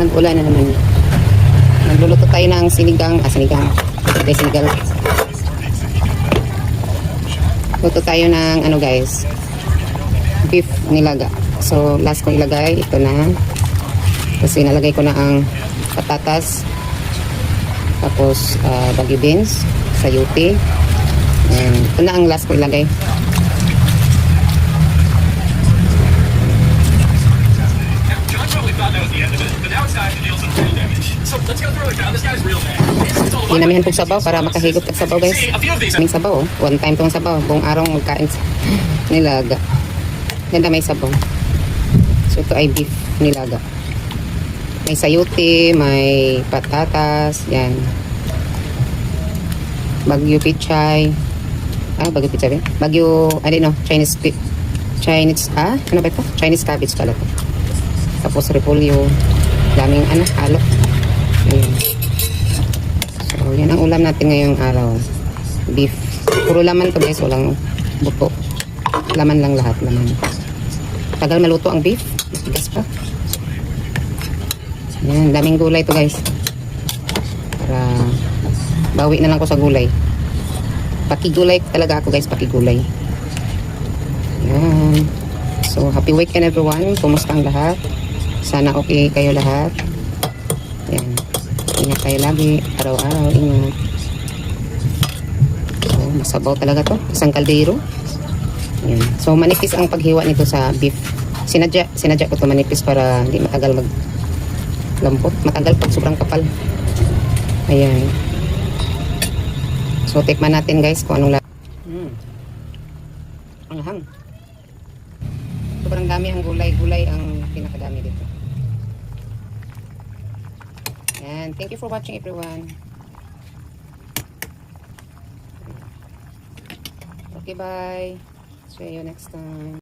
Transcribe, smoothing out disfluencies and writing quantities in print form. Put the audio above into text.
Nag-ulan na naman. Nagluluto tayo ng sinigang. Sinigang. Okay, sinigang. Luto tayo ng ano guys. Beef nilaga. So, last ko ilagay. Ito na. Kasi nalagay ko na ang patatas. Tapos, bagyo beans. Sayuti. And ito na ang last ko ilagay. Dinamihan pong sabaw para makahigop ng sabaw guys. May sabaw oh. One time tong sabaw. Buong araw magkain nilaga. Ganda may sabaw. So ito ay beef nilaga. May sayuti, may patatas, yan. Bagyo pichay. Bagyo pichay. Bagyo, I don't know, Chinese, ano ba ito? Chinese cabbage pala ito. Tapos repolyo. Daming halo. Ayan. So, yan ang ulam natin ngayong araw. Beef. Puro laman to guys. Walang buto. Laman lang lahat. Laman. Tagal maluto ang beef. Tigas pa. Ayan. Daming gulay to guys. Para bawi na lang ko sa gulay. Pakigulay talaga ako guys. Pakigulay. Ayan. So, happy weekend everyone. Kumusta ang lahat? Sana okay kayo lahat. Ayan. Ingat tayo lagi. Araw-araw. Ingat. So, masabaw talaga to. Isang kaldero. Ayan. So, manipis ang paghiwa nito sa beef. Sinadya ko to manipis para hindi matagal maglambot. Matagal pag sobrang kapal. Ayan. So, tikman natin guys kung anong ang hang. Sobrang dami ang gulay. Gulay ang pinakadami dito. And thank you for watching everyone. Okay, bye. See you next time.